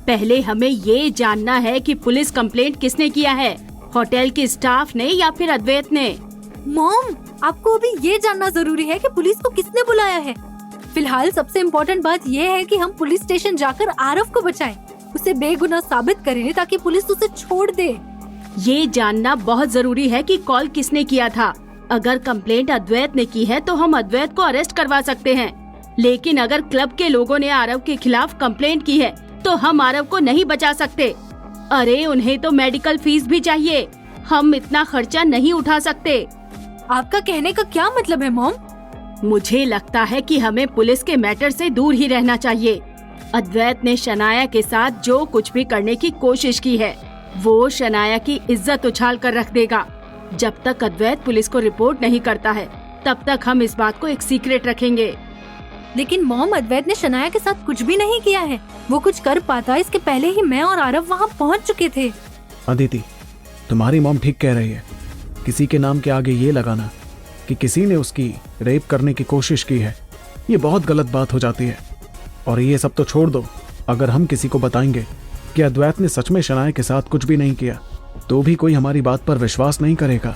पहले हमें ये जानना है कि पुलिस कंप्लेंट किसने किया है, होटल के स्टाफ ने या फिर अद्वैत ने। मॉम, आपको अभी ये जानना जरूरी है कि पुलिस को किसने बुलाया है। फिलहाल सबसे इम्पोर्टेंट बात ये है कि हम पुलिस स्टेशन जाकर आरव को बचाएं, उसे बेगुनाह साबित करें ताकि पुलिस उसे छोड़ दे। ये जानना बहुत जरूरी है कि कॉल किसने किया था। अगर कंप्लेंट अद्वैत ने की है तो हम अद्वैत को अरेस्ट करवा सकते हैं, लेकिन अगर क्लब के लोगों ने आरव के खिलाफ कंप्लेंट की है तो हम आरव को नहीं बचा सकते। अरे उन्हें तो मेडिकल फीस भी चाहिए, हम इतना खर्चा नहीं उठा सकते। आपका कहने का क्या मतलब है मॉम? मुझे लगता है कि हमें पुलिस के मैटर से दूर ही रहना चाहिए। अद्वैत ने शनाया के साथ जो कुछ भी करने की कोशिश की है वो शनाया की इज्जत उछाल कर रख देगा। जब तक अद्वैत पुलिस को रिपोर्ट नहीं करता है तब तक हम इस बात को एक सीक्रेट रखेंगे। लेकिन मॉम, अद्वैत ने शनाया के साथ कुछ भी नहीं किया है। वो कुछ कर पाता इसके पहले ही मैं और आरव वहाँ पहुँच चुके थे। अदिति, तुम्हारी मॉम ठीक कह रही है। किसी के नाम के आगे ये लगाना कि किसी ने उसकी रेप करने की कोशिश की है, ये बहुत गलत बात हो जाती है। और ये सब तो छोड़ दो, अगर हम किसी को बताएंगे कि अद्वैत ने सच में शनाया के साथ कुछ भी नहीं किया तो भी कोई हमारी बात पर विश्वास नहीं करेगा।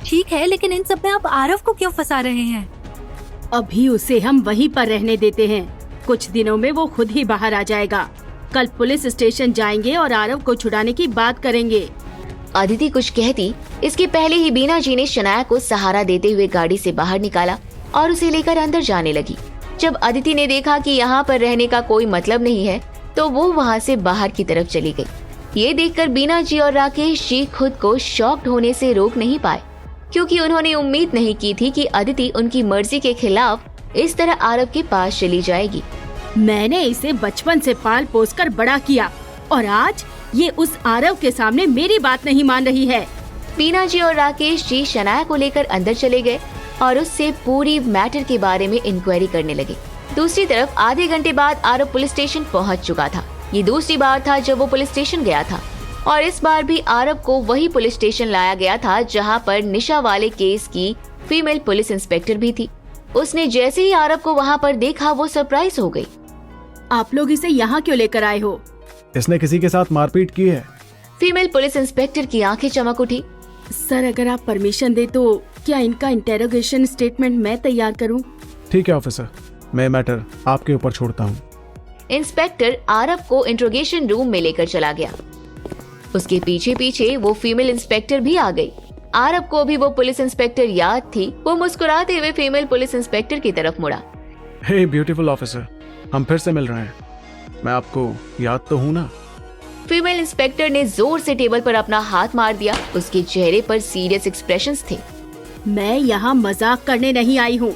ठीक है, लेकिन इन सब में आप आरव को क्यों फंसा रहे हैं? अभी उसे हम वहीं पर रहने देते हैं, कुछ दिनों में वो खुद ही बाहर आ जाएगा। कल पुलिस स्टेशन जाएंगे और आरव को छुड़ाने की बात करेंगे। अदिति कुछ कहती इसके पहले ही बीना जी ने शनाया को सहारा देते हुए गाड़ी से बाहर निकाला और उसे लेकर अंदर जाने लगी। जब अदिति ने देखा कि यहाँ पर रहने का कोई मतलब नहीं है तो वो वहाँ से बाहर की तरफ चली गई। ये देखकर बीना जी और राकेश जी खुद को शॉक्ड होने से रोक नहीं पाए, क्योंकि उन्होंने उम्मीद नहीं की थी कि अदिति उनकी मर्जी के खिलाफ इस तरह आरव के पास चली जाएगी। मैंने इसे बचपन से पाल पोस कर बड़ा किया और आज ये उस आरव के सामने मेरी बात नहीं मान रही है। बीना जी और राकेश जी शनाया को लेकर अंदर चले गए और उससे पूरी मैटर के बारे में इंक्वायरी करने लगे। दूसरी तरफ आधे घंटे बाद आरव पुलिस स्टेशन पहुंच चुका था। ये दूसरी बार था जब वो पुलिस स्टेशन गया था और इस बार भी आरव को वही पुलिस स्टेशन लाया गया था जहां पर निशा वाले केस की फीमेल पुलिस इंस्पेक्टर भी थी। उसने जैसे ही आरव को वहां पर देखा वो सरप्राइज हो गई। आप लोग इसे यहाँ क्यों लेकर आए हो? इसने किसी के साथ मारपीट की है। फीमेल पुलिस इंस्पेक्टर की आंखें चमक उठी। सर, अगर आप परमिशन दे तो क्या इनका इंटेरोगेशन स्टेटमेंट मैं तैयार करूं? ठीक है ऑफिसर, मैं मैटर आपके ऊपर छोड़ता हूँ। इंस्पेक्टर आरव को इंट्रोगेशन रूम में लेकर चला गया। उसके पीछे पीछे वो फीमेल इंस्पेक्टर भी आ गई। आरव को भी वो पुलिस इंस्पेक्टर याद थी। वो मुस्कुराते हुए फीमेल पुलिस इंस्पेक्टर की तरफ मुड़ा। हे ब्यूटीफुल ऑफिसर, हम फिर से मिल रहे हैं। मैं आपको याद तो हूँ ना? फीमेल इंस्पेक्टर ने जोर से टेबल पर अपना हाथ मार दिया। उसके चेहरे पर सीरियस एक्सप्रेशंस थे। मैं यहाँ मजाक करने नहीं आई हूँ।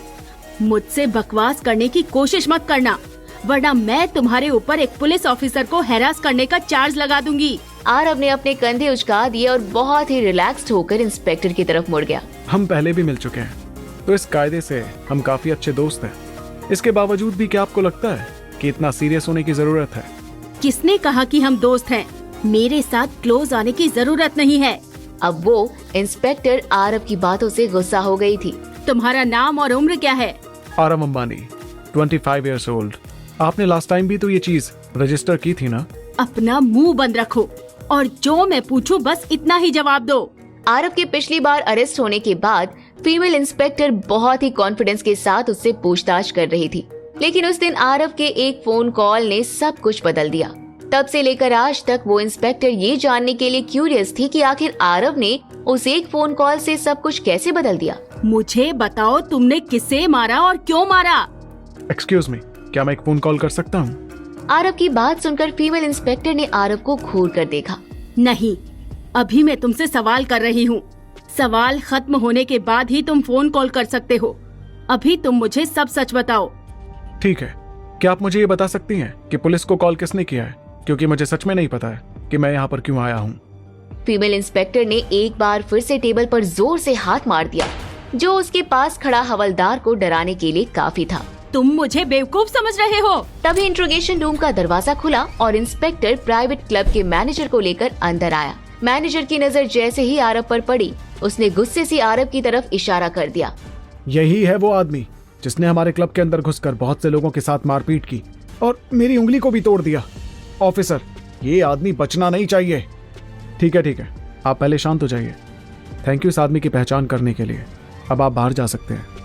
मुझसे बकवास करने की कोशिश मत करना, वरना मैं तुम्हारे ऊपर एक पुलिस ऑफिसर को हैरास करने का चार्ज लगा दूंगी। आरव ने अपने कंधे उचका दिए और बहुत ही रिलैक्स्ड होकर इंस्पेक्टर की तरफ मुड़ गया। हम पहले भी मिल चुके हैं तो इस कायदे से हम काफी अच्छे दोस्त हैं। इसके बावजूद भी क्या आपको लगता है कि इतना सीरियस होने की जरूरत है? किसने कहा कि हम दोस्त हैं? मेरे साथ क्लोज आने की जरूरत नहीं है। अब वो इंस्पेक्टर आरव की बातों से गुस्सा हो गई थी। तुम्हारा नाम और उम्र क्या है? Aarav Ambani, 25 years old। आपने लास्ट टाइम भी तो ये चीज रजिस्टर की थी ना? अपना मुंह बंद रखो और जो मैं पूछूं बस इतना ही जवाब दो। आरव के पिछली बार अरेस्ट होने के बाद फीमेल इंस्पेक्टर बहुत ही कॉन्फिडेंस के साथ उससे पूछताछ कर रही थी, लेकिन उस दिन आरव के एक फोन कॉल ने सब कुछ बदल दिया। तब से लेकर आज तक वो इंस्पेक्टर ये जानने के लिए क्यूरियस थी कि आखिर आरव ने उस एक फोन कॉल से सब कुछ कैसे बदल दिया। मुझे बताओ, तुमने किसे मारा और क्यों मारा? एक्सक्यूज मी, क्या मैं एक फोन कॉल कर सकता हूँ? आरव की बात सुनकर फीमेल इंस्पेक्टर ने आरव को घूर कर देखा। नहीं, अभी मैं तुमसे सवाल कर रही हूँ। सवाल खत्म होने के बाद ही तुम फोन कॉल कर सकते हो। अभी तुम मुझे सब सच बताओ। ठीक है, क्या आप मुझे ये बता सकती हैं कि पुलिस को कॉल किसने किया है? क्योंकि मुझे सच में नहीं पता है कि मैं यहाँ पर क्यों आया हूँ। फीमेल इंस्पेक्टर ने एक बार फिर से टेबल पर जोर से हाथ मार दिया, जो उसके पास खड़ा हवलदार को डराने के लिए काफी था। तुम मुझे बेवकूफ समझ रहे हो? तभी इंट्रोगेशन रूम का दरवाजा खुला और इंस्पेक्टर प्राइवेट क्लब के मैनेजर को लेकर अंदर आया। मैनेजर की नजर जैसे ही आरव पर पड़ी, उसने गुस्से से आरव की तरफ इशारा कर दिया। यही है वो आदमी जिसने हमारे क्लब के अंदर घुसकर बहुत से लोगों के साथ मारपीट की और मेरी उंगली को भी तोड़ दिया। ऑफिसर, ये आदमी बचना नहीं चाहिए। ठीक है, आप पहले शांत हो जाइए। थैंक यू इस आदमी की पहचान करने के लिए। अब आप बाहर जा सकते हैं।